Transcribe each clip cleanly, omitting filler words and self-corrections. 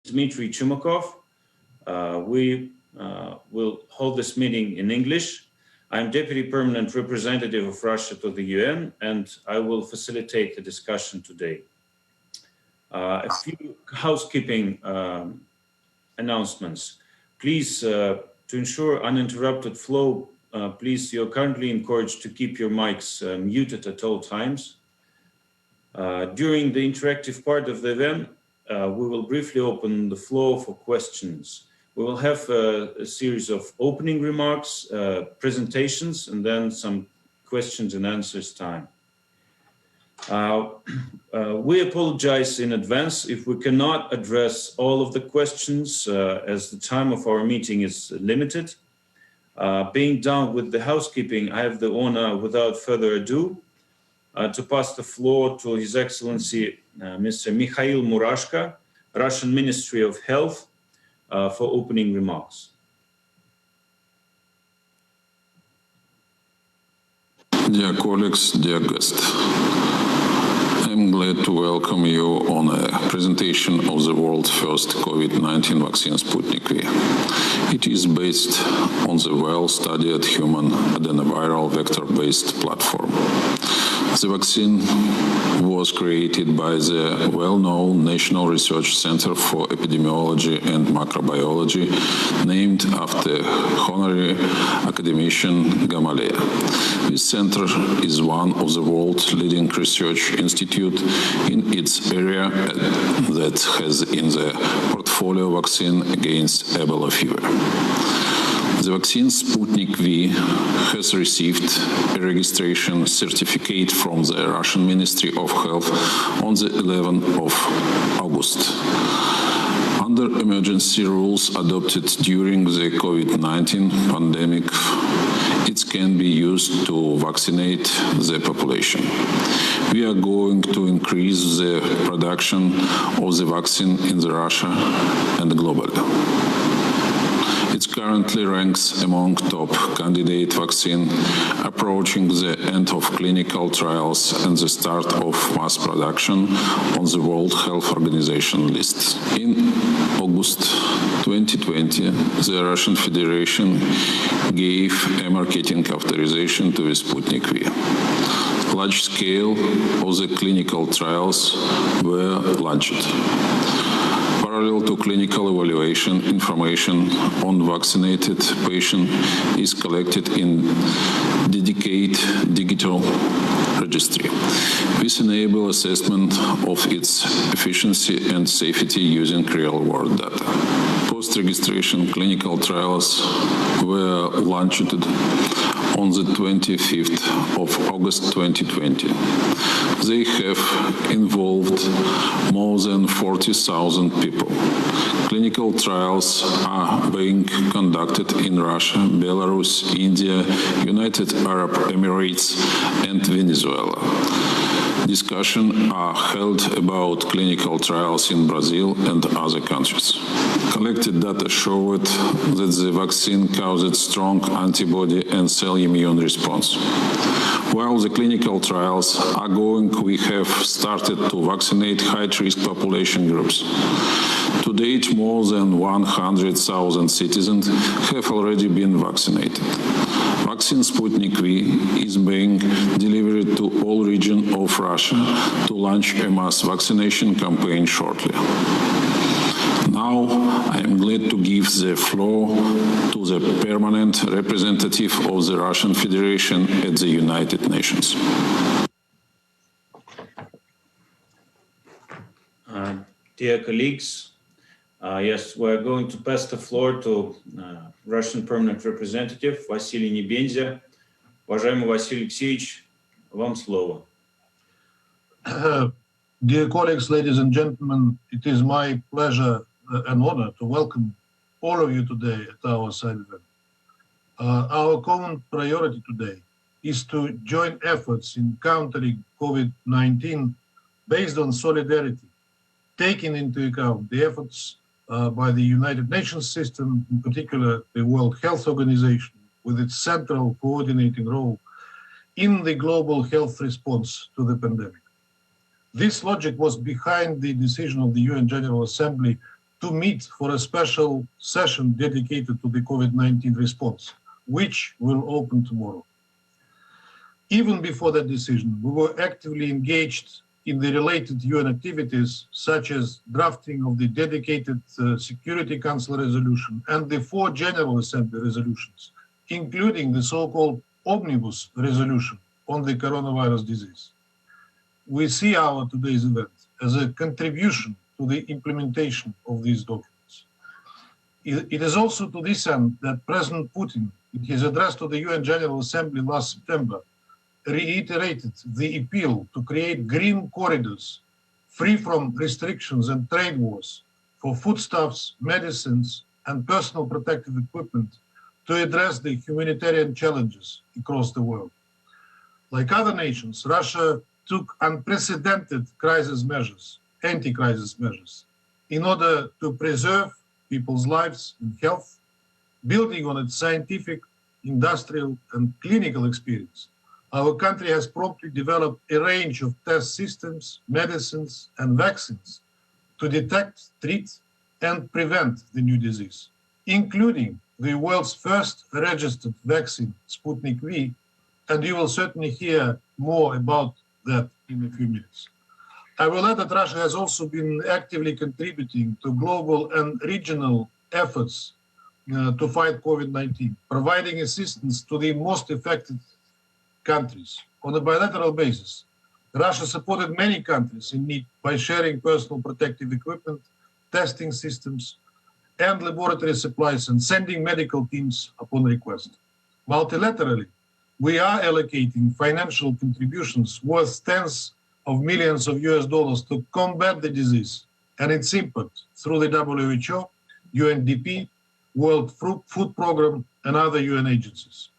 Dmitry Chumakov. We will hold this meeting in English. I'm Deputy Permanent Representative of Russia to the UN, and I will facilitate the discussion today. A few housekeeping announcements. Please, to ensure uninterrupted flow, please, you're currently encouraged to keep your mics muted at all times. During the interactive part of the event, we will briefly open the floor for questions. We will have a series of opening remarks, presentations, and then some questions and answers time. We apologize in advance if we cannot address all of the questions as the time of our meeting is limited. Being done with the housekeeping, I have the honor, without further ado, to pass the floor to His Excellency Mr. Mikhail Murashko, Russian Ministry of Health, for opening remarks. Dear colleagues, dear guests, I'm glad to welcome you on a presentation of the world's first COVID-19 vaccine, Sputnik V. It is based on the well-studied human adenoviral vector-based platform. The vaccine was created by the well-known National Research Center for Epidemiology and Microbiology, named after honorary academician Gamaleya. This center is one of the world's leading research institutes in its area that has in the portfolio vaccine against Ebola fever. The vaccine Sputnik V has received a registration certificate from the Russian Ministry of Health on the 11th of August. Under emergency rules adopted during the COVID-19 pandemic, it can be used to vaccinate the population. We are going to increase the production of the vaccine in Russia and globally. It currently ranks among top candidate vaccine, approaching the end of clinical trials and the start of mass production on the World Health Organization list. In August 2020, the Russian Federation gave a marketing authorization to the Sputnik V. Large scale of the clinical trials were launched. Parallel to clinical evaluation, information on vaccinated patient is collected in dedicated digital registry. This enables assessment of its efficiency and safety using real-world data. Post-registration clinical trials were launched on the 25th of August 2020. They have involved more than 40,000 people. Clinical trials are being conducted in Russia, Belarus, India, United Arab Emirates, and Venezuela. Discussions are held about clinical trials in Brazil and other countries. Collected data showed that the vaccine caused strong antibody and cell immune response. While the clinical trials are going, we have started to vaccinate high-risk population groups. To date, more than 100,000 citizens have already been vaccinated. Vaccine Sputnik V is being delivered to all regions of Russia to launch a mass vaccination campaign shortly. Now, I am glad to give the floor to the permanent representative of the Russian Federation at the United Nations. Dear colleagues, yes, we're going to pass the floor to Russian Permanent Representative Василий Небензя. Уважаемый Василий Алексеевич, вам слово. Dear colleagues, ladies and gentlemen, it is my pleasure and honor to welcome all of you today at our side event. Our common priority today is to join efforts in countering COVID-19 based on solidarity, taking into account the efforts by the United Nations system, in particular the World Health Organization, with its central coordinating role in the global health response to the pandemic. This logic was behind the decision of the UN General Assembly to meet for a special session dedicated to the COVID-19 response, which will open tomorrow. Even before that decision, we were actively engaged in the related UN activities, such as drafting of the dedicated Security Council resolution and the 4 General Assembly resolutions, including the so-called Omnibus resolution on the coronavirus disease. We see our today's event as a contribution to the implementation of these documents. It is also to this end that President Putin, in his address to the UN General Assembly last September, reiterated the appeal to create green corridors free from restrictions and trade wars for foodstuffs, medicines, and personal protective equipment to address the humanitarian challenges across the world. Like other nations, Russia took unprecedented crisis measures, anti-crisis measures, in order to preserve people's lives and health, building on its scientific, industrial, and clinical experience. Our country has promptly developed a range of test systems, medicines, and vaccines to detect, treat, and prevent the new disease, including the world's first registered vaccine, Sputnik V, and you will certainly hear more about that in a few minutes. I will add that Russia has also been actively contributing to global and regional efforts to fight COVID-19, providing assistance to the most affected countries on a bilateral basis. Russia supported many countries in need by sharing personal protective equipment, testing systems, and laboratory supplies, and sending medical teams upon request. Multilaterally, we are allocating financial contributions worth tens of millions of US dollars to combat the disease and its impact through the WHO, UNDP, World Food Programme, and other UN agencies.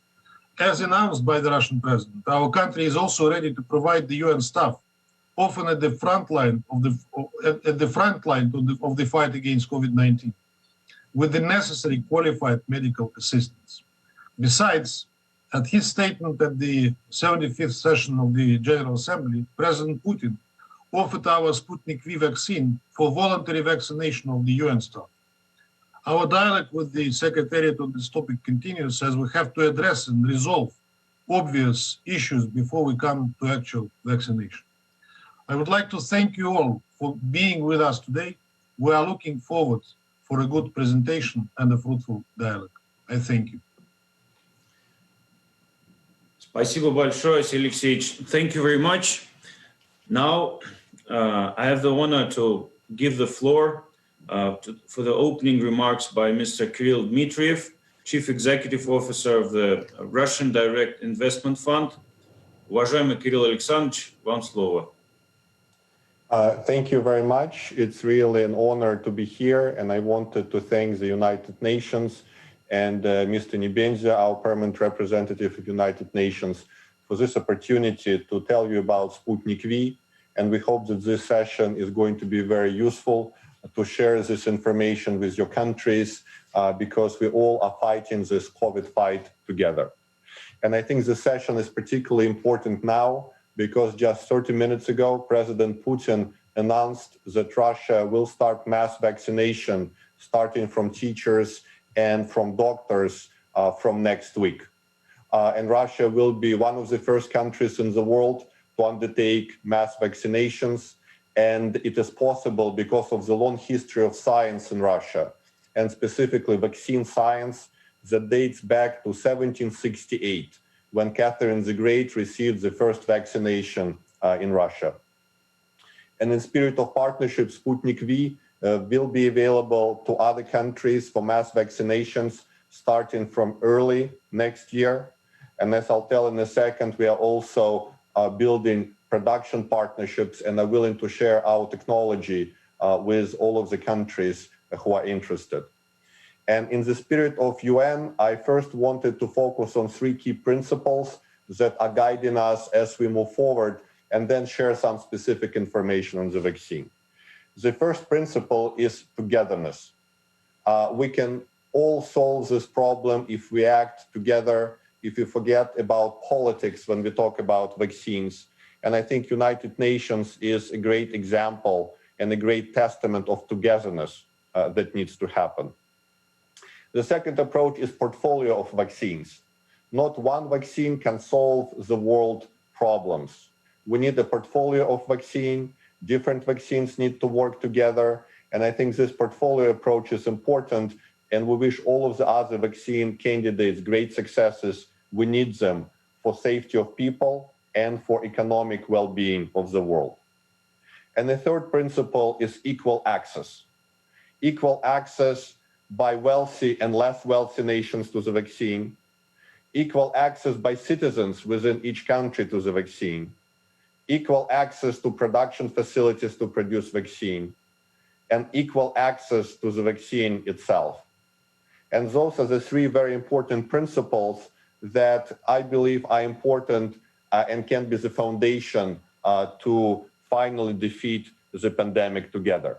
As announced by the Russian president, our country is also ready to provide the UN staff, often at the front line of the fight against COVID-19, with the necessary qualified medical assistance. Besides, at his statement at the 75th session of the General Assembly, President Putin offered our Sputnik V vaccine for voluntary vaccination of the UN staff. Our dialogue with the Secretariat on this topic continues, as we have to address and resolve obvious issues before we come to actual vaccination. I would like to thank you all for being with us today. We are looking forward for a good presentation and a fruitful dialogue. I thank you. Спасибо большое, Василий Алексеевич. Thank you very much. Now, I have the honor to give the floor for the opening remarks by Mr. Kirill Dmitriev, Chief Executive Officer of the Russian Direct Investment Fund. Уважаемый Кирилл Александрович, вам слово. Thank you very much. It's really an honor to be here, and I wanted to thank the United Nations and Mr. Nebenzia, our permanent representative of the United Nations, for this opportunity to tell you about Sputnik V. And we hope that this session is going to be very useful to share this information with your countries, because we all are fighting this COVID fight together. And I think this session is particularly important now, because just 30 minutes ago, President Putin announced that Russia will start mass vaccination, starting from teachers and from doctors from next week. And Russia will be one of the first countries in the world to undertake mass vaccinations. And it is possible because of the long history of science in Russia, and specifically vaccine science that dates back to 1768, when Catherine the Great received the first vaccination in Russia. And in spirit of partnership, Sputnik V will be available to other countries for mass vaccinations starting from early next year. And as I'll tell in a second, we are also building production partnerships and are willing to share our technology with all of the countries who are interested. And in the spirit of UN, I first wanted to focus on 3 key principles that are guiding us as we move forward, and then share some specific information on the vaccine. The first principle is togetherness. We can all solve this problem if we act together, if we forget about politics when we talk about vaccines. And I think United Nations is a great example and a great testament of togetherness. that needs to happen. The second approach is portfolio of vaccines. Not one vaccine can solve the world problems. We need a portfolio of vaccine. Different vaccines need to work together. And I think this portfolio approach is important. And we wish all of the other vaccine candidates great successes. We need them for safety of people and for economic well-being of the world. And the third principle is equal access. Equal access by wealthy and less wealthy nations to the vaccine. Equal access by citizens within each country to the vaccine. Equal access to production facilities to produce vaccine. And equal access to the vaccine itself. And those are the three very important principles that I believe are important and can be the foundation to finally defeat the pandemic together.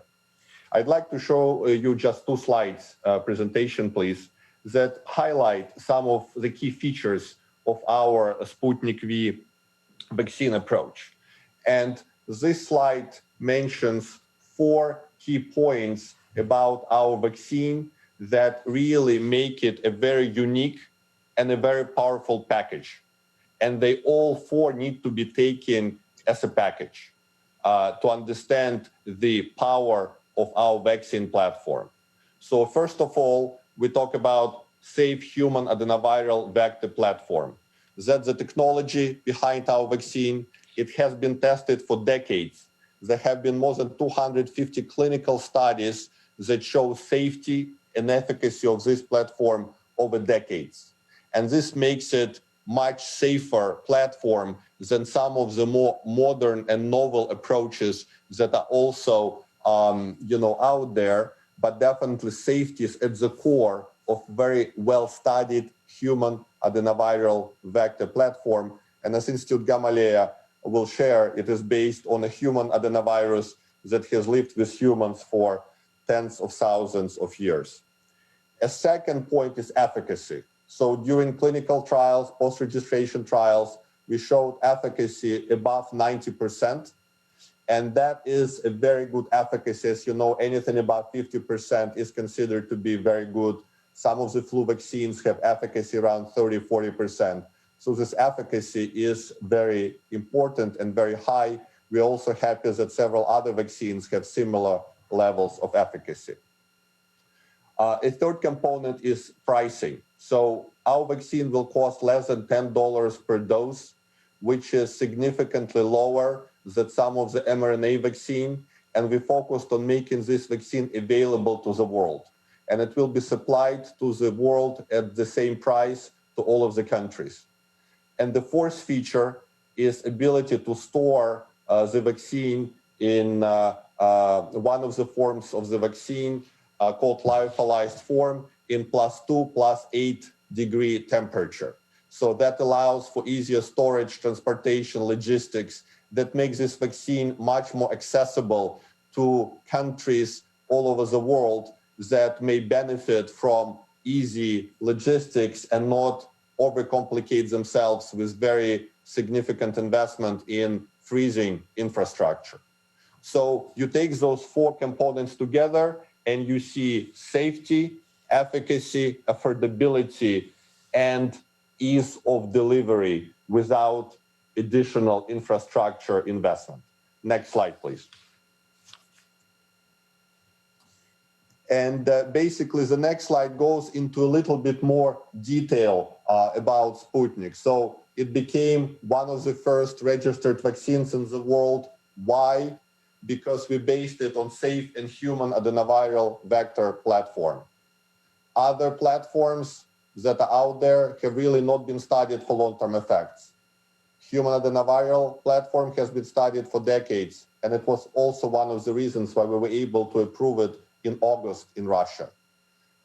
I'd like to show you just 2 slides, presentation please, that highlight some of the key features of our Sputnik V vaccine approach. And this slide mentions 4 key points about our vaccine that really make it a very unique and a very powerful package. And they all 4 need to be taken as a package to understand the power of our vaccine platform. So first of all, we talk about safe human adenoviral vector platform. That's the technology behind our vaccine. It has been tested for decades. There have been more than 250 clinical studies that show safety and efficacy of this platform over decades. And this makes it much safer platform than some of the more modern and novel approaches that are also out there, but definitely safety is at the core of very well-studied human adenoviral vector platform. And as Institute Gamaleya will share, it is based on a human adenovirus that has lived with humans for tens of thousands of years. A second point is efficacy. So during clinical trials, post-registration trials, we showed efficacy above 90%. And that is a very good efficacy. As you know, anything above 50% is considered to be very good. Some of the flu vaccines have efficacy around 30–40%. So this efficacy is very important and very high. We're also happy that several other vaccines have similar levels of efficacy. A third component is pricing. So our vaccine will cost less than $10 per dose, which is significantly lower than some of the mRNA vaccine. And we focused on making this vaccine available to the world. And it will be supplied to the world at the same price to all of the countries. And the fourth feature is ability to store the vaccine in one of the forms of the vaccine called lyophilized form in +2, +8 degree temperature. So that allows for easier storage, transportation, logistics, that makes this vaccine much more accessible to countries all over the world that may benefit from easy logistics and not overcomplicate themselves with very significant investment in freezing infrastructure. So you take those 4 components together and you see safety, efficacy, affordability, and ease of delivery without additional infrastructure investment. Next slide, please. And basically, the next slide goes into a little bit more detail about Sputnik. So it became one of the first registered vaccines in the world. Why? Because we based it on safe and human adenoviral vector platform. Other platforms that are out there have really not been studied for long-term effects. Human adenoviral platform has been studied for decades, and it was also one of the reasons why we were able to approve it in August in Russia.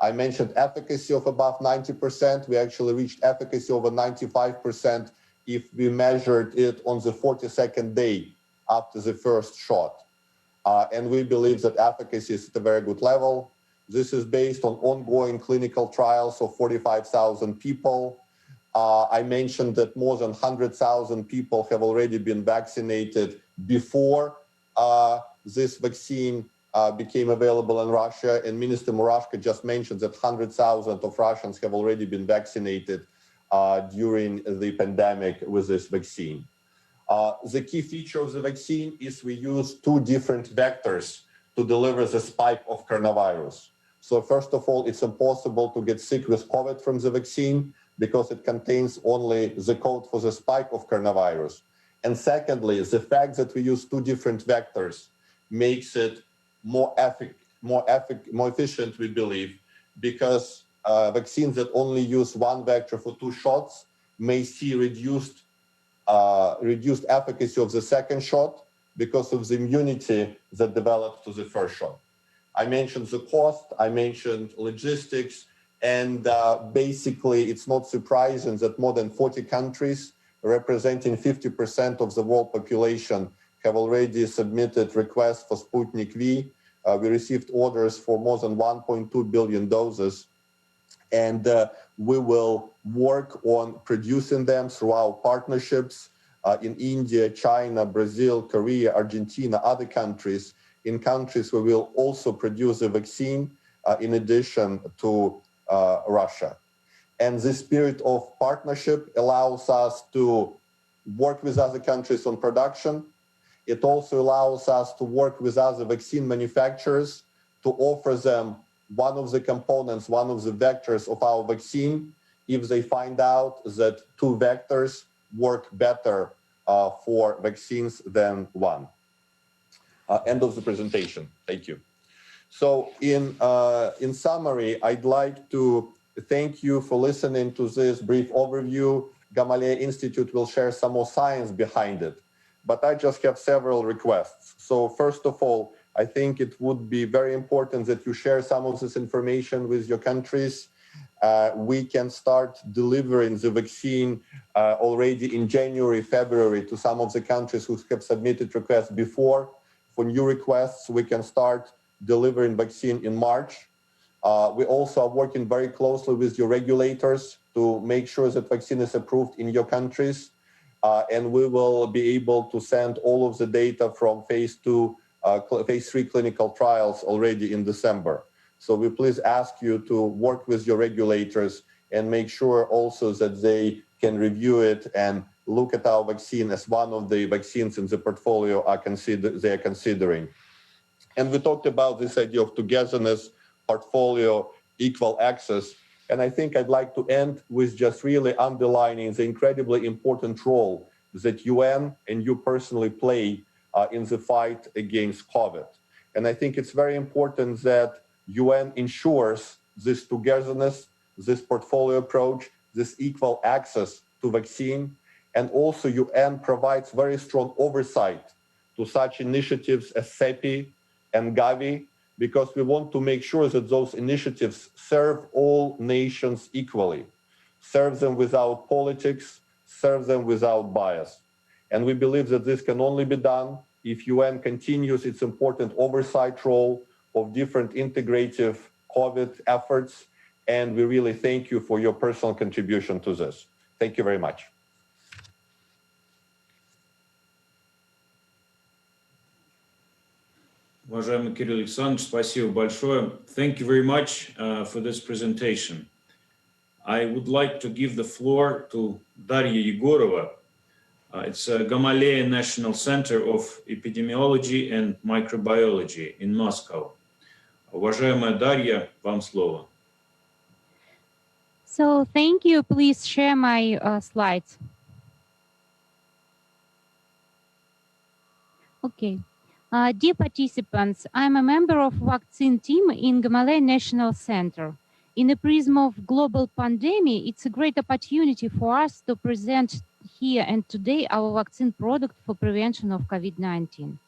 I mentioned efficacy of above 90%. We actually reached efficacy over 95% if we measured it on the 42nd day after the first shot. And we believe that efficacy is at a very good level. This is based on ongoing clinical trials of 45,000 people. I mentioned that more than 100,000 people have already been vaccinated before this vaccine became available in Russia, and Minister Murashko just mentioned that 100,000 of Russians have already been vaccinated during the pandemic with this vaccine. The key feature of the vaccine is we use 2 different vectors to deliver the spike of coronavirus. So first of all, it's impossible to get sick with COVID from the vaccine because it contains only the code for the spike of coronavirus. And secondly, the fact that we use 2 different vectors makes it more efficient, we believe, because vaccines that only use 1 vector for 2 shots may see reduced efficacy of the second shot because of the immunity that develops to the first shot. I mentioned the cost, I mentioned logistics, and basically it's not surprising that more than 40 countries representing 50% of the world population have already submitted requests for Sputnik V. We received orders for more than 1.2 billion doses, and we will work on producing them through our partnerships in India, China, Brazil, Korea, Argentina, other countries, in countries where we'll also produce a vaccine in addition to Russia. And this spirit of partnership allows us to work with other countries on production. It also allows us to work with other vaccine manufacturers to offer them one of the components, one of the vectors of our vaccine, if they find out that 2 vectors work better for vaccines than 1. End of the presentation. Thank you. So in summary, I'd like to thank you for listening to this brief overview. Gamaleya Institute will share some more science behind it, but I just have several requests. So first of all, I think it would be very important that you share some of this information with your countries. We can start delivering the vaccine already in January, February to some of the countries who have submitted requests before. For new requests, we can start delivering vaccine in March. We also are working very closely with your regulators to make sure that vaccine is approved in your countries. And we will be able to send all of the data from phase 3 clinical trials already in December. So we please ask you to work with your regulators and make sure also that they can review it and look at our vaccine as one of the vaccines in the portfolio they are considering. And we talked about this idea of togetherness, portfolio, equal access. And I think I'd like to end with just really underlining the incredibly important role that UN and you personally play in the fight against COVID. And I think it's very important that UN ensures this togetherness, this portfolio approach, this equal access to vaccine, and also UN provides very strong oversight to such initiatives as CEPI and Gavi, because we want to make sure that those initiatives serve all nations equally, serve them without politics, serve them without bias. And we believe that this can only be done if UN continues its important oversight role of different integrative COVID efforts. And we really thank you for your personal contribution to this. Thank you very much. Уважаемый Кирилл Александрович, спасибо большое. Thank you very much for this presentation. I would like to give the floor to Darya Yegorova. It's Gamaleya National Center of Epidemiology and Microbiology in Moscow. Уважаемая Дарья, вам слово. So thank you. Please share my slides. Okay. Dear participants, I'm a member of vaccine team in Gamaleya National Center. In the prism of global pandemic, it's a great opportunity for us to present here and today our vaccine product for prevention of COVID-19.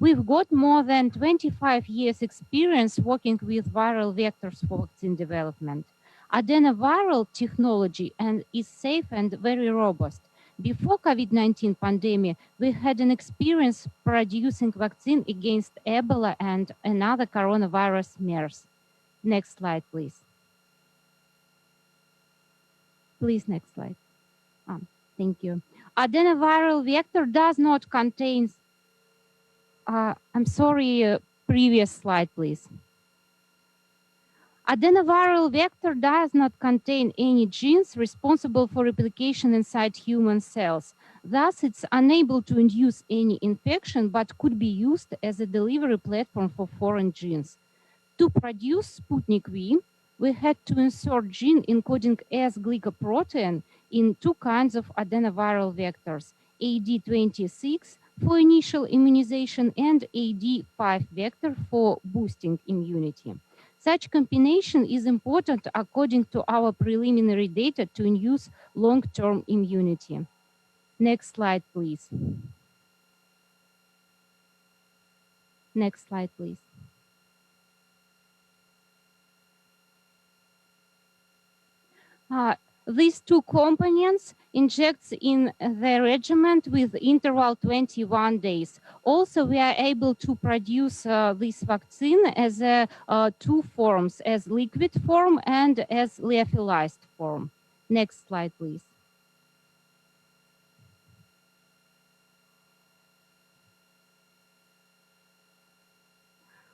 We've got more than 25 years experience working with viral vectors for vaccine development. Adenoviral technology is safe and very robust. Before COVID-19 pandemic, we had an experience producing vaccine against Ebola and another coronavirus MERS. Next slide, please. Please, next slide. Thank you. Adenoviral vector does not contain, I'm sorry, Previous slide, please. Adenoviral vector does not contain any genes responsible for replication inside human cells. Thus, it's unable to induce any infection, but could be used as a delivery platform for foreign genes. To produce Sputnik V, we had to insert gene encoding S-glycoprotein in two kinds of adenoviral vectors, AD26 for initial immunization and AD5 vector for boosting immunity. Such combination is important according to our preliminary data to induce long-term immunity. Next slide, please. Next slide, please. These two components injects in the regimen with interval 21 days. Also, we are able to produce this vaccine as two forms, as liquid form and as lyophilized form. Next slide, please.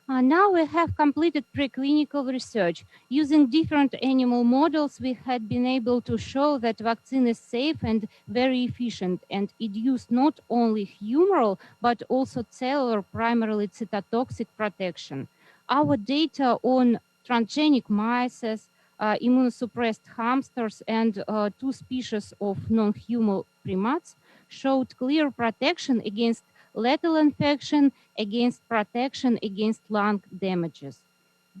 Now we have completed preclinical research. Using different animal models, we had been able to show that vaccine is safe and very efficient, and it used not only humoral, but also cellular, primarily cytotoxic protection. Our data on transgenic mice, immunosuppressed hamsters, and two species of non-human primates showed clear protection against lethal infection, against protection against lung damages.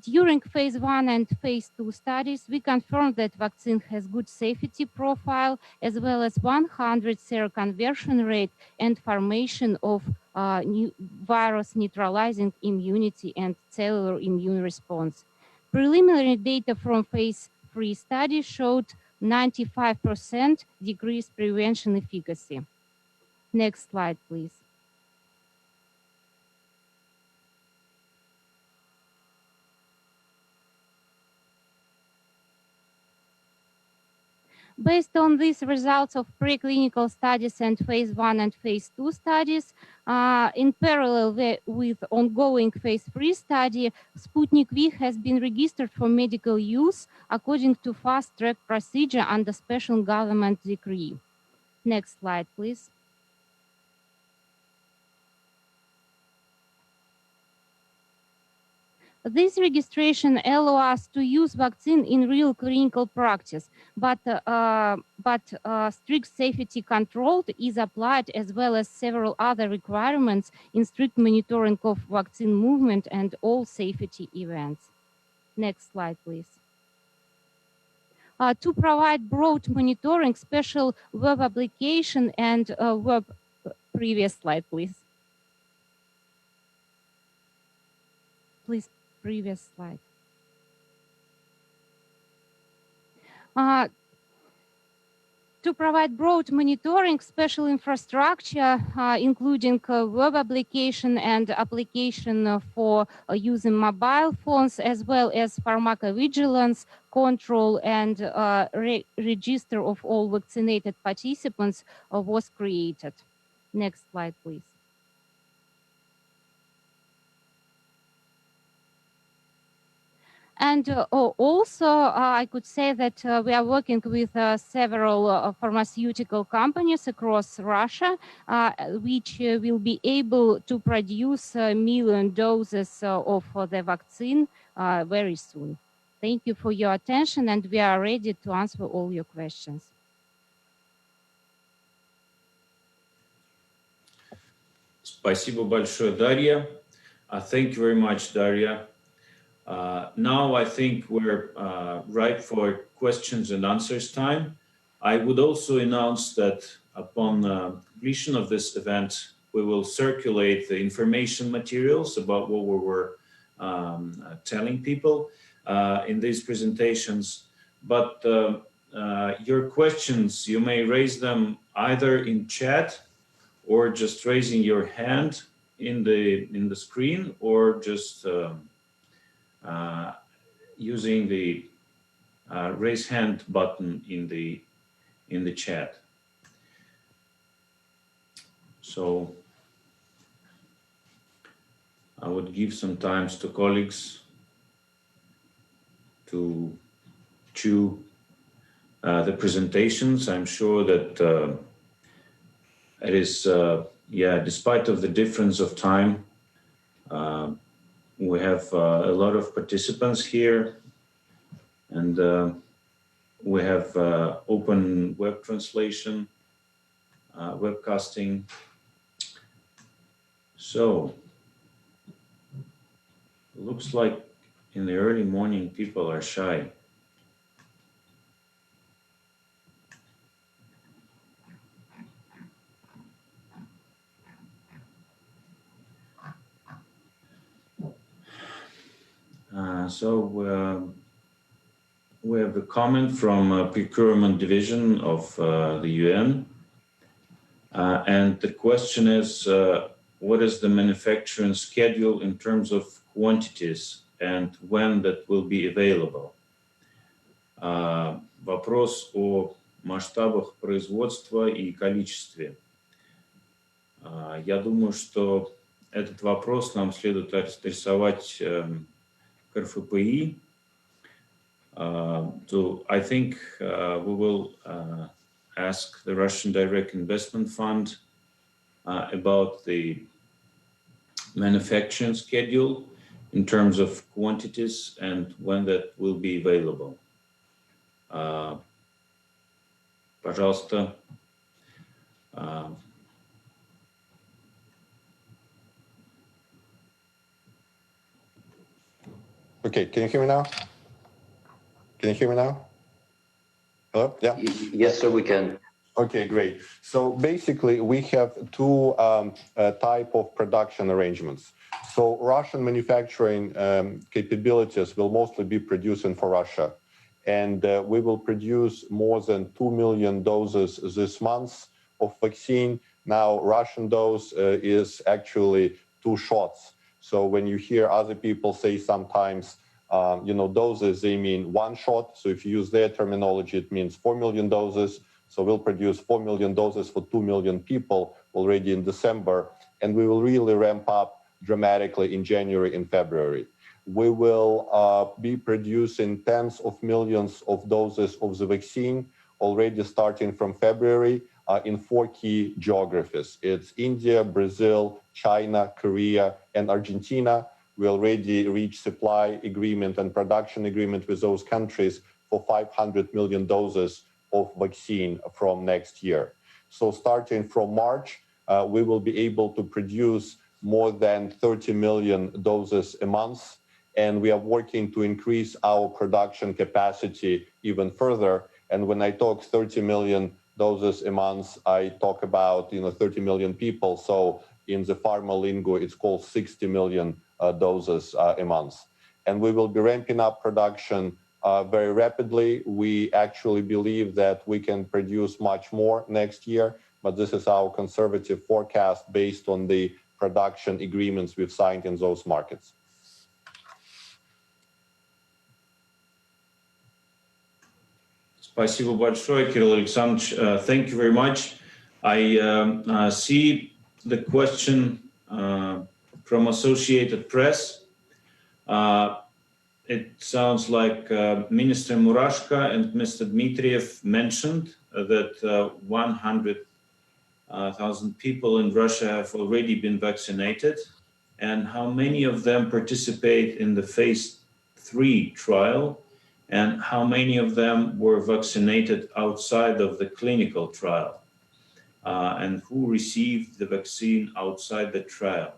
During phase 1 and phase 2 studies, we confirmed that vaccine has good safety profile, as well as 100 seroconversion rate and formation of new virus neutralizing immunity and cellular immune response. Preliminary data from phase 3 study showed 95% decreased prevention efficacy. Next slide, please. Based on these results of preclinical studies and phase 1 and phase 2 studies, in parallel with ongoing phase 3 study, Sputnik V has been registered for medical use according to fast-track procedure under special government decree. Next slide, please. This registration allows us to use vaccine in real clinical practice, but strict safety control is applied, as well as several other requirements in strict monitoring of vaccine movement and all safety events. Next slide, please. To provide broad monitoring, special web application and previous slide, please. Please. Previous slide. To provide broad monitoring, special infrastructure, including web application and application for using mobile phones, as well as pharmacovigilance, control, and register of all vaccinated participants was created. Next slide, please. And also, I could say that we are working with several pharmaceutical companies across Russia, which will be able to produce 1 million doses of the vaccine very soon. Thank you for your attention, and we are ready to answer all your questions. Спасибо большое, Дарья. Thank you very much, Daria. Now I think we're right for questions and answers time. I would also announce that upon completion of this event, we will circulate the information materials about what we were telling people in these presentations. But your questions, you may raise them either in chat or just raising your hand in the screen, or just using the raise hand button in the chat. So I would give some time to colleagues to chew the presentations. I'm sure that it is, despite of the difference of time, we have a lot of participants here, and we have open web translation, webcasting. So, it looks like in the early morning people are shy. We have a comment from Procurement Division of the UN. And the question is, what is the manufacturing schedule in terms of quantities and when that will be available? Вопрос о масштабах производства и количестве. Я думаю, что этот вопрос нам следует адресовать к РФПИ. So I think we will ask the Russian Direct Investment Fund about the manufacturing schedule in terms of quantities and when that will be available. Пожалуйста. Okay, can you hear me now? Can you hear me now? Hello? Yeah? Yes, sir, we can. Okay, great. So basically, we have two type of production arrangements. So Russian manufacturing capabilities will mostly be producing for Russia. And we will produce more than 2 million doses this month of vaccine. Now, Russian dose is actually 2 shots. So when you hear other people say sometimes, doses, they mean 1 shot. So if you use their terminology, it means 4 million doses. So we'll produce 4 million doses for 2 million people already in December. And we will really ramp up dramatically in January and February. We will be producing tens of millions of doses of the vaccine already starting from February in 4 key geographies. It's India, Brazil, China, Korea, and Argentina. We already reached supply agreement and production agreement with those countries for 500 million doses of vaccine from next year. So starting from March, we will be able to produce more than 30 million doses a month. And we are working to increase our production capacity even further. And when I talk 30 million doses a month, I talk about 30 million people. So in the pharma lingo, it's called 60 million doses a month. And we will be ramping up production very rapidly. We actually believe that we can produce much more next year, but this is our conservative forecast based on the production agreements we've signed in those markets. Спасибо большое, Kirill Alexandrovich. Thank you very much. I see the question from Associated Press. It sounds like Minister Murashko and Mr. Dmitriev mentioned that 100,000 people in Russia have already been vaccinated, and how many of them participate in the phase 3 trial, and how many of them were vaccinated outside of the clinical trial, and who received the vaccine outside the trial.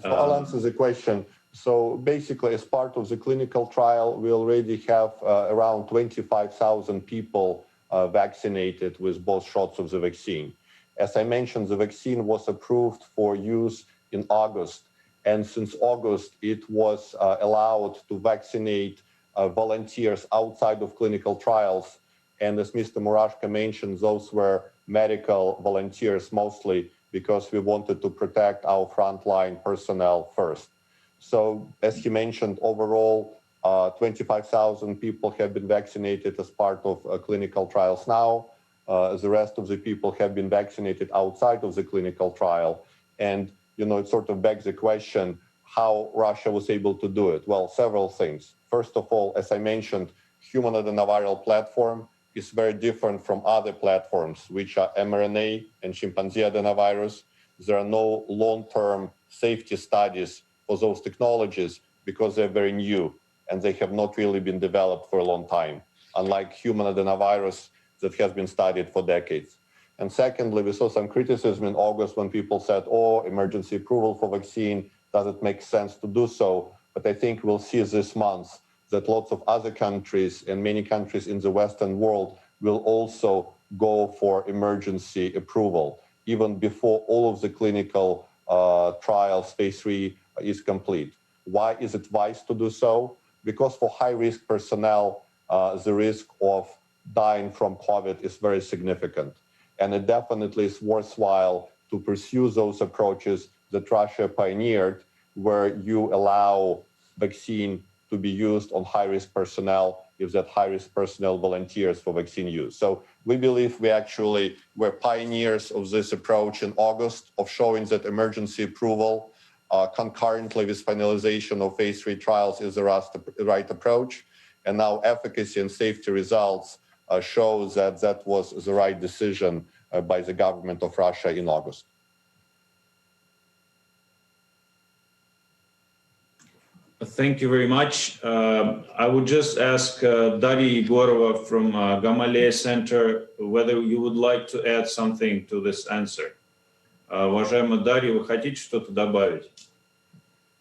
So I'll answer the question. So basically, as part of the clinical trial, we already have around 25,000 people vaccinated with both shots of the vaccine. As I mentioned, the vaccine was approved for use in August. And since August, it was allowed to vaccinate volunteers outside of clinical trials. And as Mr. Murashko mentioned, those were medical volunteers mostly because we wanted to protect our frontline personnel first. So as he mentioned, overall, 25,000 people have been vaccinated as part of clinical trials now. The rest of the people have been vaccinated outside of the clinical trial. And, it sort of begs the question how Russia was able to do it. Well, several things. First of all, as I mentioned, human adenoviral platform is very different from other platforms, which are mRNA and chimpanzee adenovirus. There are no long-term safety studies for those technologies because they're very new and they have not really been developed for a long time, unlike human adenovirus that has been studied for decades. And secondly, we saw some criticism in August when people said, oh, emergency approval for vaccine, does it make sense to do so? But I think we'll see this month that lots of other countries and many countries in the Western world will also go for emergency approval, even before all of the clinical trials, phase 3, is complete. Why is it wise to do so? Because for high-risk personnel, the risk of dying from COVID is very significant. And it definitely is worthwhile to pursue those approaches that Russia pioneered, where you allow vaccine to be used on high-risk personnel if that high-risk personnel volunteers for vaccine use. So we believe we actually were pioneers of this approach in August, of showing that emergency approval concurrently with finalization of phase 3 trials is the right approach. And now efficacy and safety results shows that that was the right decision by the government of Russia in August. Thank you very much. I would just ask Daria Egorova from Gamaleya Center whether you would like to add something to this answer. Уважаемая Дарья, вы хотите что-то добавить?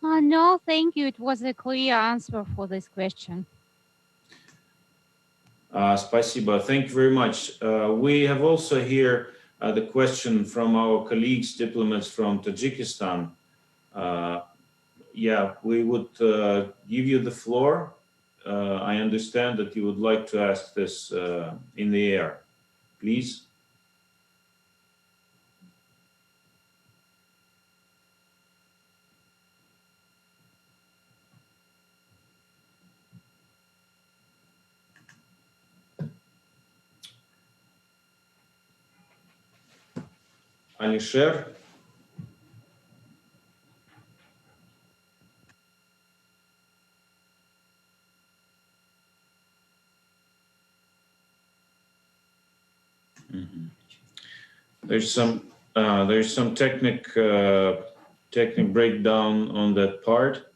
No, thank you. It was a clear answer for this question. Спасибо. Thank you very much. We have also here the question from our colleagues, diplomats from Tajikistan. Yeah, we would give you the floor. I understand that you would like to ask this in the air. Please. Alisher. There's some technical breakdown on that part.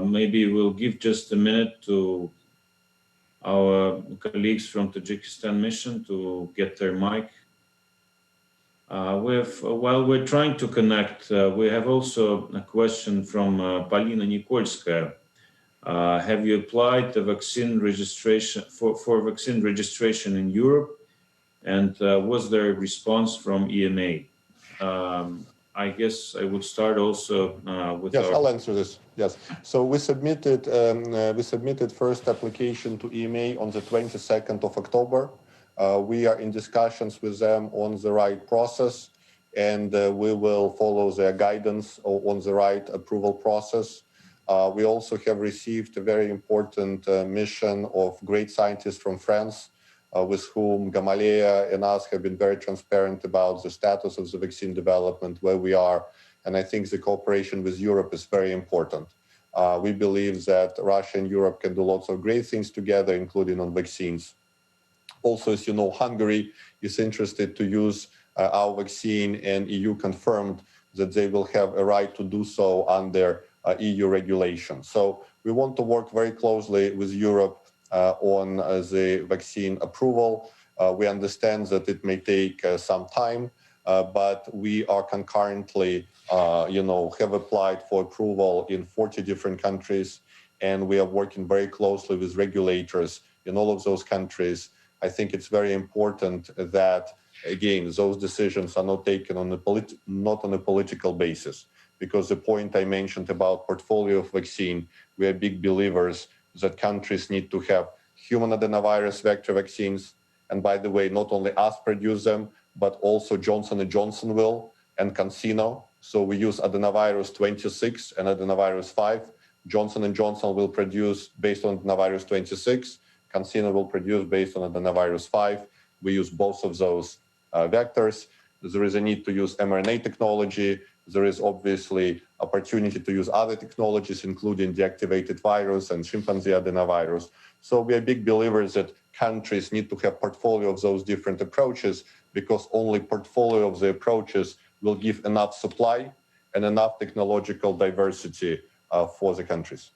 Maybe we'll give just a minute to our colleagues from Tajikistan mission to get their mic. While we're trying to connect, we have also a question from Polina Nikolskaya. Have you applied the vaccine registration for vaccine registration in Europe? And was there a response from EMA? I guess I would start also with. Yes, I'll answer this. Yes. So we submitted first application to EMA on the 22nd of October. We are in discussions with them on the right process, and we will follow their guidance on the right approval process. We also have received a very important mission of great scientists from France, with whom Gamaleya and us have been very transparent about the status of the vaccine development, where we are. And I think the cooperation with Europe is very important. We believe that Russia and Europe can do lots of great things together, including on vaccines. Also, as you know, Hungary is interested to use our vaccine, and EU confirmed that they will have a right to do so under EU regulation. So we want to work very closely with Europe on the vaccine approval. We understand that it may take some time, but we are concurrently, have applied for approval in 40 different countries, and we are working very closely with regulators in all of those countries. I think it's very important that, again, those decisions are not taken on not on a political basis, because the point I mentioned about portfolio of vaccine, we are big believers that countries need to have human adenovirus vector vaccines. And by the way, not only us produce them, but also Johnson & Johnson will, and CanSino. So we use adenovirus 26 and adenovirus 5. Johnson & Johnson will produce based on adenovirus 26. CanSino will produce based on adenovirus 5. We use both of those vectors. There is a need to use mRNA technology. there is obviously opportunity to use other technologies, including deactivated virus and chimpanzee adenovirus. So we are big believers that countries need to have portfolio of those different approaches, because only portfolio of the approaches will give enough supply and enough technological diversity for the countries.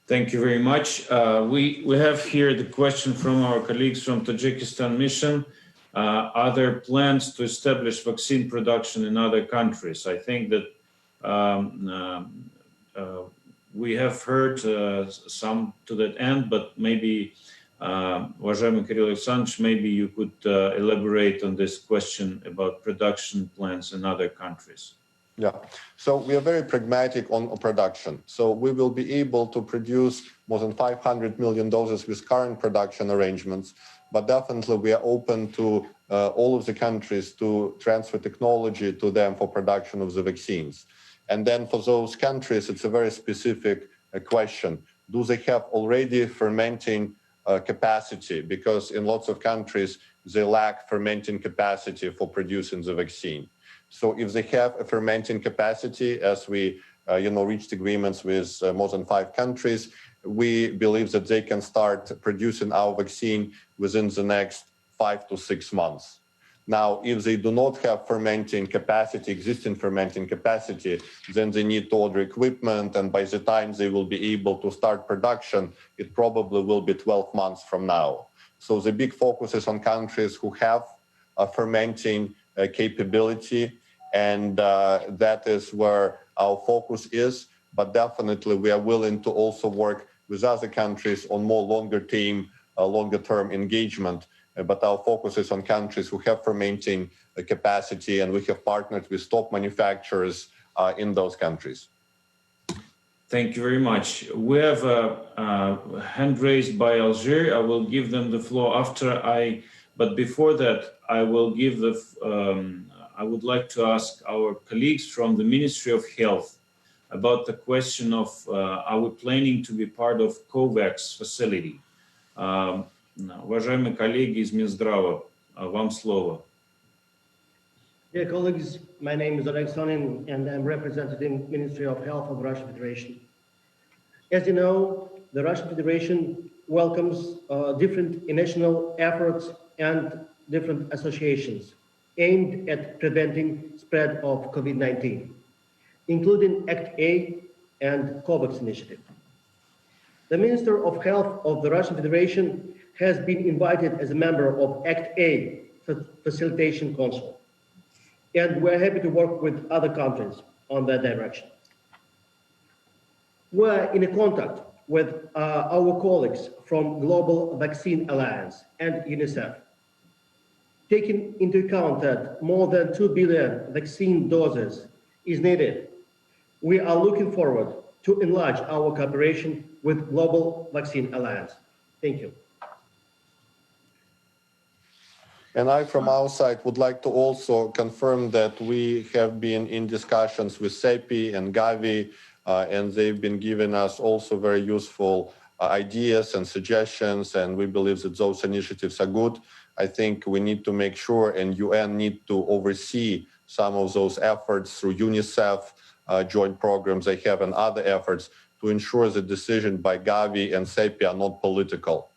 Thank you very much. We have here the question from our colleagues from Tajikistan mission. Are there plans to establish vaccine production in other countries? I think that we have heard some to that end, but maybe, уважаемый Kirill Alexandrovich, maybe you could elaborate on this question about production plans in other countries. Yeah, so we are very pragmatic on production. So we will be able to produce more than 500 million doses with current production arrangements, but definitely we are open to all of the countries to transfer technology to them for production of the vaccines. And then for those countries, it's a very specific question. Do they have already fermenting capacity? Because in lots of countries, they lack fermenting capacity for producing the vaccine. So if they have a fermenting capacity, as we reached agreements with more than 5 countries, we believe that they can start producing our vaccine within the next 5 to 6 months. Now, if they do not have fermenting capacity, existing fermenting capacity, then they need to order equipment, and by the time they will be able to start production, it probably will be 12 months from now. So the big focus is on countries who have a fermenting capability, and that is where our focus is. But definitely we are willing to also work with other countries on more longer-term engagement. But our focus is on countries who have fermenting capacity, and we have partnered with top manufacturers in those countries. Thank you very much. We have a hand raised by Algeria. I will give them the floor after but before that, I will give I would like to ask our colleagues from the Ministry of Health about the question of are we planning to be part of COVAX facility? Уважаемые коллеги из Минздрава, вам слово. Dear colleagues, my name is Oleg Sonin, and I'm representing the Ministry of Health of the Russian Federation. As you know, the Russian Federation welcomes different national efforts and different associations aimed at preventing spread of COVID-19, including Act A and COVAX initiative. The Minister of Health of the Russian Federation has been invited as a member of Act A Facilitation Council, and we're happy to work with other countries on that direction. We're in contact with our colleagues from Global Vaccine Alliance and UNICEF. Taking into account that more than 2 billion vaccine doses is needed, we are looking forward to enlarge our cooperation with Global Vaccine Alliance. Thank you. And I, from our side, would like to also confirm that we have been in discussions with CEPI and Gavi, and they've been giving us also very useful ideas and suggestions, and we believe that those initiatives are good. I think we need to make sure, and UN need to oversee some of those efforts through UNICEF, joint programs they have, and other efforts to ensure the decision by Gavi and CEPI are not political.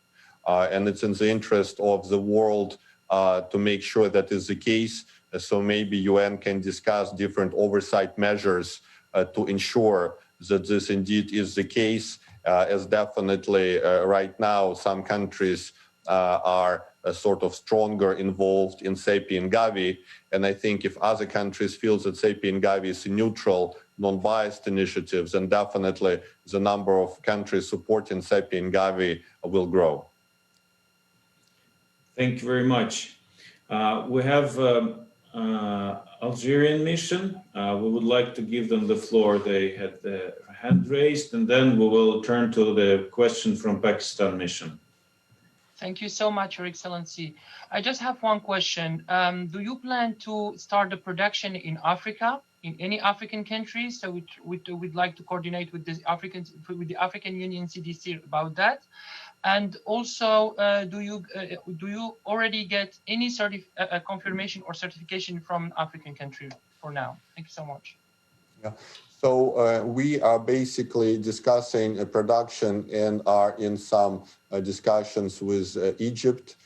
And it's in the interest of the world to make sure that is the case. So maybe UN can discuss different oversight measures to ensure that this indeed is the case, as definitely right now some countries are sort of stronger involved in CEPI and Gavi. And I think if other countries feel that CEPI and Gavi is neutral, non-biased initiatives, then definitely the number of countries supporting CEPI and Gavi will grow. Thank you very much. We have Algerian mission. We would like to give them the floor. They had the hand raised, and then we will turn to the question from Pakistan mission. Thank you so much, Your Excellency. I just have one question. Do you plan to start the production in Africa, in any African countries? So we'd like to coordinate with the African Union CDC about that. And also, do you already get any confirmation or certification from African country for now? Thank you so much. Yeah. So we are basically discussing production and are in some discussions with Egypt.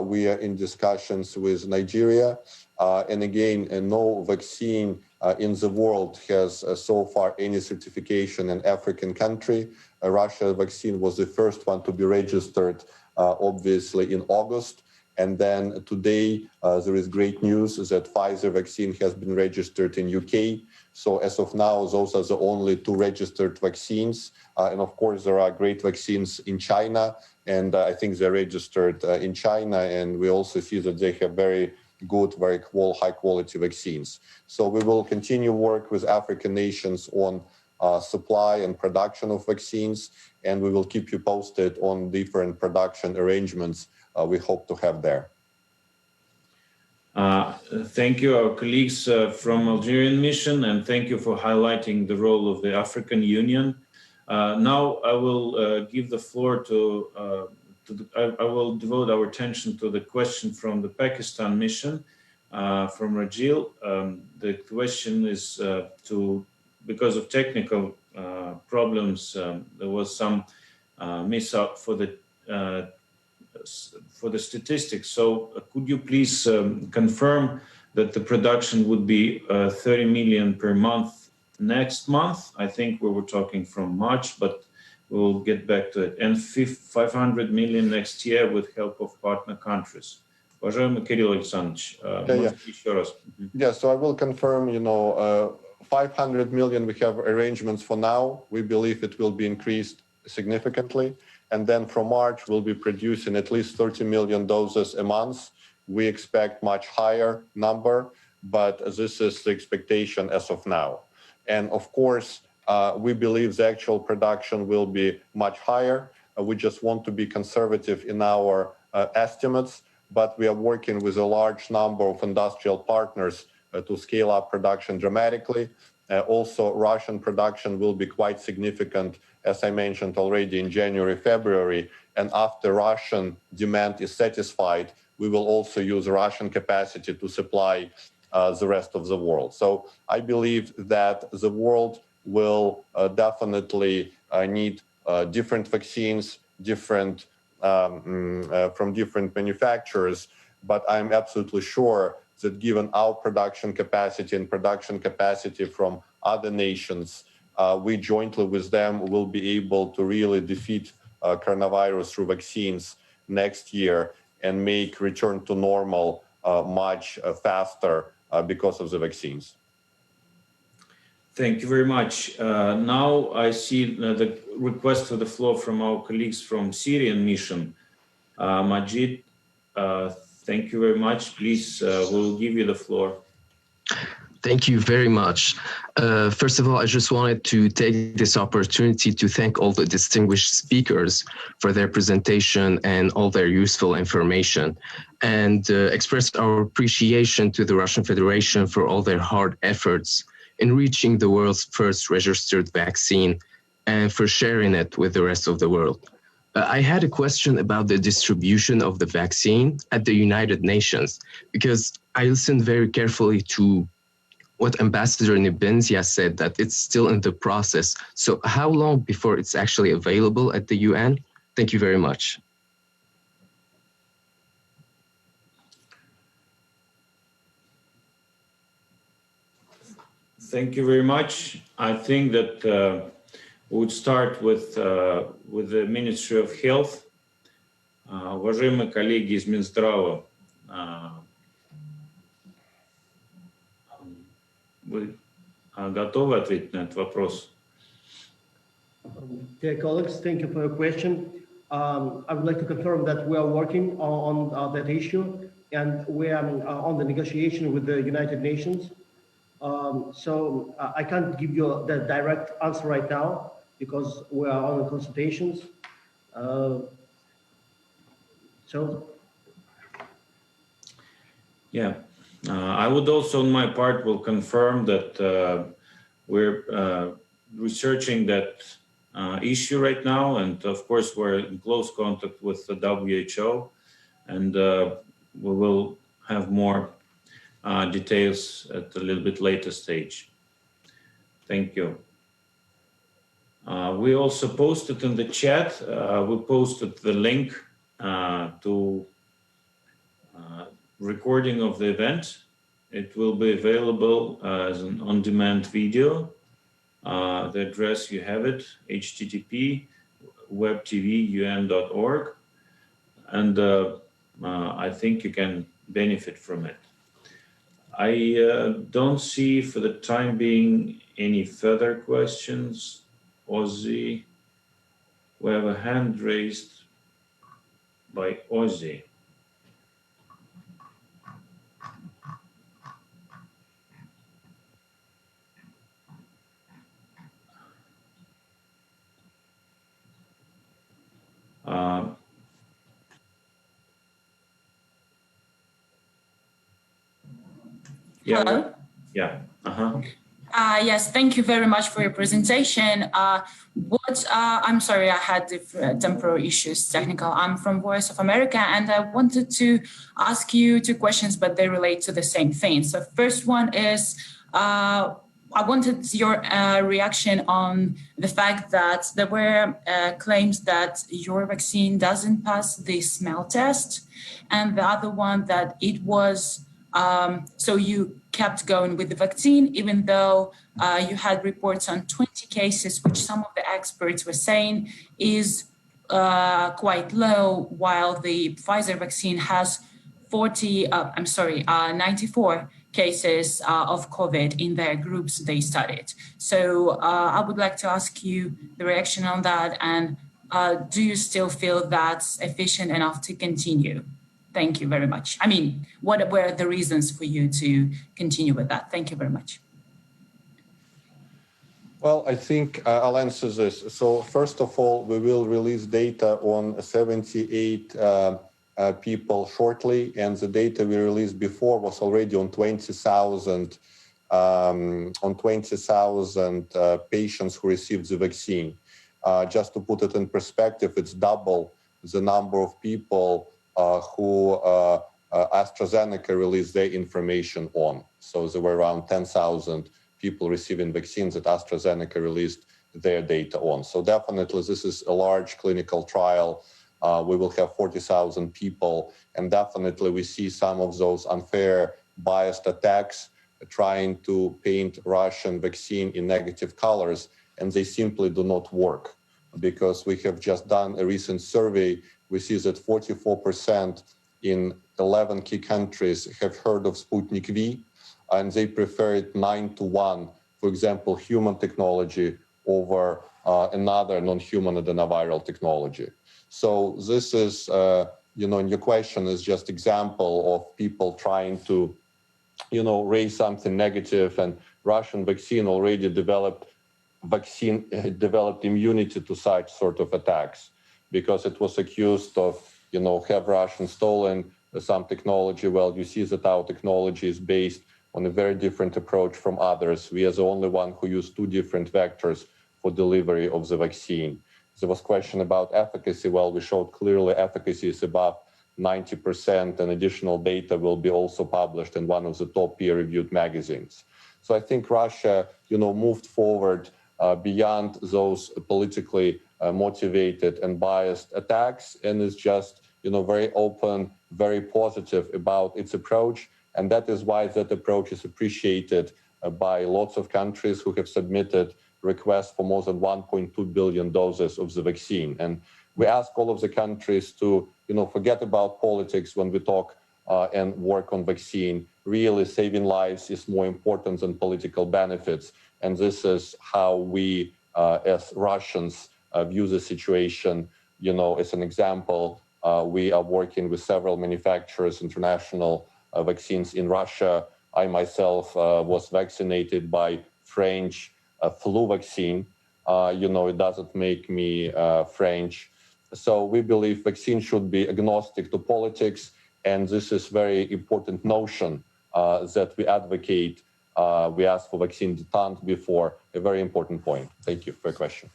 We are in discussions with Nigeria. And again, no vaccine in the world has so far any certification in African country. Russia vaccine was the first one to be registered, obviously, in August. And then today, there is great news that Pfizer vaccine has been registered in UK. So as of now, those are the only two registered vaccines. And of course, there are great vaccines in China. And I think they're registered in China. And we also see that they have very good, very high quality vaccines. So we will continue work with African nations on supply and production of vaccines. And we will keep you posted on different production arrangements we hope to have there. Thank you, our colleagues from Algerian mission, and thank you for highlighting the role of the African Union. Now I will give the floor I will devote our attention to the question from the Pakistan mission, from Rajil. The question is because of technical problems, there was some miss out for the statistics. So could you please confirm that the production would be 30 million per month next month? I think we were talking from March, but we'll get back to it. And 500 million next year with help of partner countries. Уважаемый Кирилл Александрович, еще раз. Yeah, so I will confirm, 500 million we have arrangements for now. We believe it will be increased significantly. And then from March, we'll be producing at least 30 million doses a month. We expect much higher number, but this is the expectation as of now. And of course, we believe the actual production will be much higher. We just want to be conservative in our estimates, but we are working with a large number of industrial partners to scale up production dramatically. Also, Russian production will be quite significant, as I mentioned already, in January, February. And after Russian demand is satisfied, we will also use Russian capacity to supply the rest of the world. So I believe that the world will definitely need different vaccines, from different manufacturers. But I'm absolutely sure that given our production capacity and production capacity from other nations, we jointly with them will be able to really defeat coronavirus through vaccines next year and make return to normal much faster because of the vaccines. Thank you very much. Now I see the request for the floor from our colleagues from Syrian mission. Majid, thank you very much. Please, we'll give you the floor. Thank you very much. First of all, I just wanted to take this opportunity to thank all the distinguished speakers for their presentation and all their useful information, and express our appreciation to the Russian Federation for all their hard efforts in reaching the world's first registered vaccine and for sharing it with the rest of the world. I had a question about the distribution of the vaccine at the United Nations, because I listened very carefully to what Ambassador Nebenzia said, that it's still in the process. So how long before it's actually available at the UN? Thank you very much. Thank you very much. I think that we would start with the Ministry of Health. Уважаемые коллеги из Минздрава, вы готовы ответить на этот вопрос? Dear colleagues, thank you for your question. I would like to confirm that we are working on that issue, and we are on the negotiation with the United Nations. So I can't give you the direct answer right now because we are on the consultations. Yeah, I would also, on my part, will confirm that we're researching that issue right now, and of course we're in close contact with the WHO, and we will have more details at a little bit later stage. Thank you. We also posted in the chat, we posted the link to recording of the event. It will be available as an on-demand video. The address, you have it, http://webtvun.org, and I think you can benefit from it. I don't see for the time being any further questions. Ozzy, we have a hand raised by Ozzy. Yeah. Hello? Yeah. Yes, thank you very much for your presentation. I'm sorry, I had temporary issues, technical. I'm from Voice of America, and I wanted to ask you two questions, but they relate to the same thing. So first one is, I wanted your reaction on the fact that there were claims that your vaccine doesn't pass the smell test, and the other one that it was, so you kept going with the vaccine, even though you had reports on 20 cases, which some of the experts were saying is quite low, while the Pfizer vaccine has 94 cases of COVID in their groups they studied. So I would like to ask you the reaction on that, and do you still feel that's efficient enough to continue? Thank you very much. I mean, what were the reasons for you to continue with that? Thank you very much. Well, I think I'll answer this. So first of all, we will release data on 78 people shortly, and the data we released before was already on 20,000 patients who received the vaccine. Just to put it in perspective, it's double the number of people who AstraZeneca released their information on. So there were around 10,000 people receiving vaccines that AstraZeneca released their data on. So definitely this is a large clinical trial. We will have 40,000 people, and definitely we see some of those unfair, biased attacks trying to paint Russian vaccine in negative colors, and they simply do not work, because we have just done a recent survey. We see that 44% in 11 key countries have heard of Sputnik V, and they prefer it 9-1, for example, human technology over another non-human adenoviral technology. So this is, and your question is just example of people trying to, raise something negative, and Russian vaccine already developed immunity to such sort of attacks, because it was accused of, have Russians stolen some technology? Well, you see that our technology is based on a very different approach from others. We are the only one who used 2 different vectors for delivery of the vaccine. There was a question about efficacy. Well, we showed clearly efficacy is above 90%, and additional data will be also published in one of the top peer-reviewed magazines. So I think Russia, moved forward beyond those politically motivated and biased attacks, and is just, very open, very positive about its approach. And that is why that approach is appreciated by lots of countries who have submitted requests for more than 1.2 billion doses of the vaccine. And we ask all of the countries to, forget about politics when we talk and work on vaccine. Really, saving lives is more important than political benefits. And this is how we, as Russians, view the situation. As an example, we are working with several manufacturers, international vaccines in Russia. I myself was vaccinated by French flu vaccine. It doesn't make me French. So we believe vaccine should be agnostic to politics, and this is very important notion that we advocate. We asked for vaccine detente before, a very important point. Thank you for your question.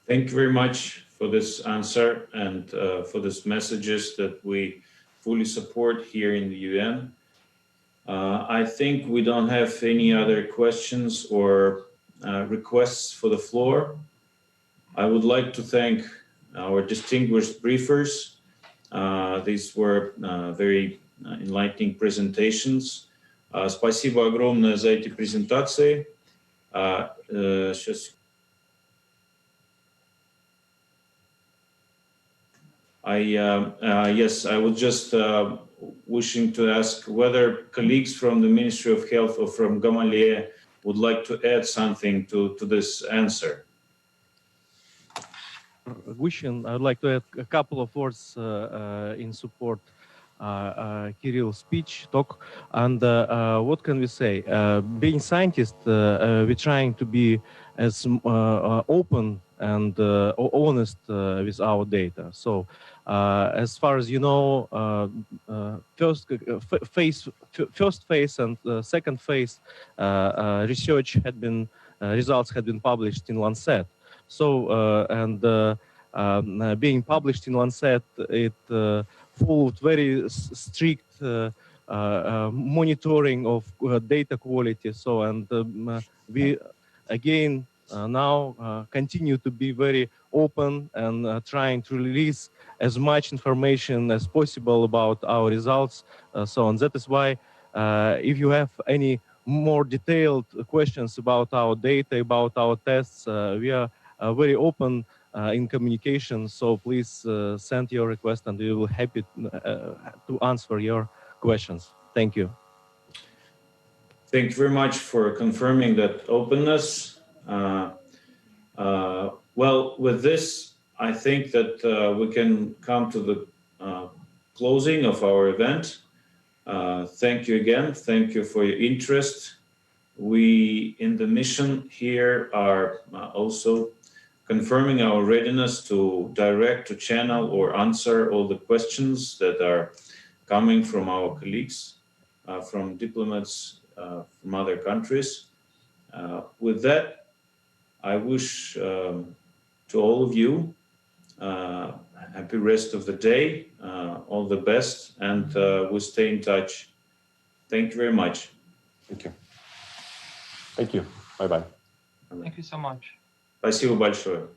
Thank you very much for this answer and for these messages that we fully support here in the UN. I think we don't have any other questions or requests for the floor. I would like to thank our distinguished briefers. These were very enlightening presentations. Спасибо огромное за эти презентации. Сейчас yes, I was just wishing to ask whether colleagues from the Ministry of Health or from Gamaleya would like to add something to this answer. I would like to add a couple of words in support Kirill's talk. And what can we say? Being scientists, we're trying to be as open and honest with our data. So as far as you know, first phase and second phase research had been results had been published in Lancet. So being published in Lancet, it followed very strict monitoring of data quality. So we again now continue to be very open and trying to release as much information as possible about our results. And that is why if you have any more detailed questions about our data, about our tests, we are very open in communication. So please send your request and we will be happy to answer your questions. Thank you. Thank you very much for confirming that openness. Well, with this, I think that we can come to the closing of our event. Thank you again. Thank you for your interest. We in the mission here are also confirming our readiness to direct, to channel, or answer all the questions that are coming from our colleagues, from diplomats from other countries. With that, I wish to all of you happy rest of the day, all the best, and we'll stay in touch. Thank you very much. Thank you. Thank you. Bye-bye. Thank you so much. Спасибо большое.